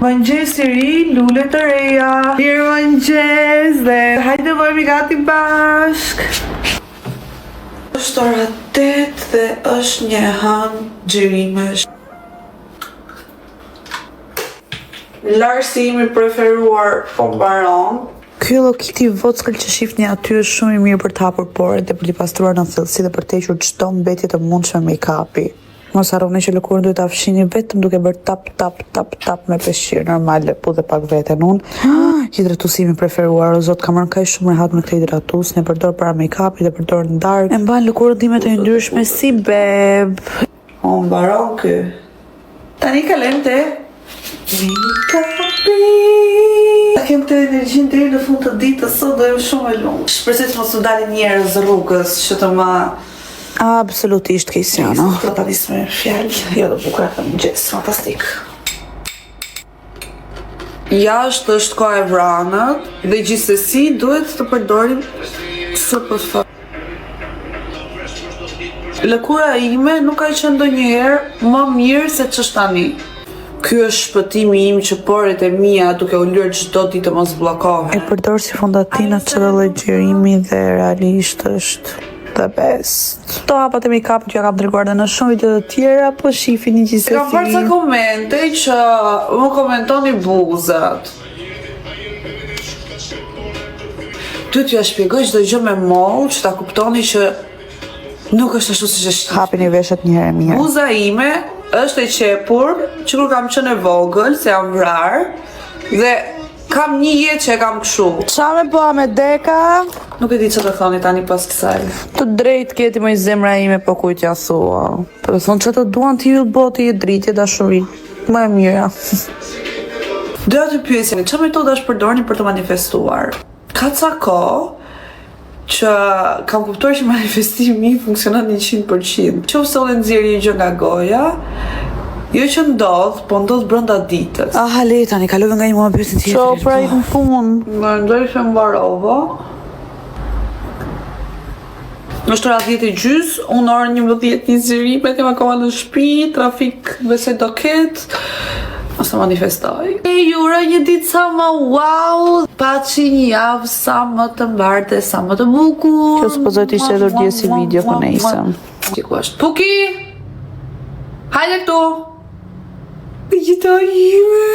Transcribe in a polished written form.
Mëngjes i ri, lule të reja. Mirë mëngjes dhe hajde bëjmë gati bashk. Është ora 8 dhe është një hënë xhirimesh. Larsi im i preferuar po mbaron. Ky Hello Kitty vockël që shihni aty është shumë i mirë për të hapur poret dhe për t'i pastruar në thellësi dhe për të hequr çdo mbetje të mundshme make-upi. Mos harroni që lëkurën duhet ta fshini vetëm duke bërë tap me peshqir normal pu dhe pak veten unë. Hidratusimi preferuar, o zot, kam marrë kaq shumë rehat me këtë hidratus, ne përdor para make-upit dhe përdor në darkë. E mban lëkurën time të ndryshme si beb. O mbaron ky. Tani kalojmë te make-upi. Ta kem të energjin deri në fund të ditës, sot do jem shumë e lumtur. Shpresoj të mos u dalin njerëz rrugës që të ma absolutisht Cristiano. Do ta nisë me fjalë. Jo do bukura të mëngjes, fantastik. Jashtë është koha e vranët dhe gjithsesi duhet të përdorim SPF. Lëkura ime nuk ka qenë ndonjëherë më mirë se ç'është tani. Ky është shpëtimi im që poret e mia duke u lyer çdo ditë të mos bllokohen. E përdor si fondatina çdo lloj xhirimi dhe realisht është the best. Këto hapat e make-up që ja kam treguar në shumë video të tjera, po shihni gjithsesi. Kam parë ca komente që më komentoni buzat. Ty t'ja shpjegoj çdo gjë me moll, që ta kuptoni që nuk është ashtu siç është. Hapini veshët një herë mirë. Buza ime është e qepur që kur kam qenë e vogël, se jam vrar, dhe kam një jetë që e kam kështu. Qa me bëha me deka? Nuk e di që të thoni tani pas kësaj. Të drejt keti më i zemra ime po kujt ja thua. Po të thonë që të duan t'i ju boti i dritje dashuri. Më e mira. Doja të pyesni, që metoda është përdorni për të manifestuar? Ka ca kohë që kam kuptuar që manifestimi funksionon 100%. Qofse unë nxjerr një gjë nga goja, jo që ndodh, po ndodh brenda ditës. Le tani kalove nga një muhabet tjetër. Ço pra i punë. Mendoj se mbarova. Është ora 10:30, unë orën 11:20 jam akoma në shtëpi, trafik besoj do ketë. Ose manifestoj. Ju uroj një ditë sa më wow, paçi një javë sa më të mbartë, sa më të bukur. Kjo supozoj të ishte edhe si video po nejsem. Puki! Hajde këtu! Gjitha ime!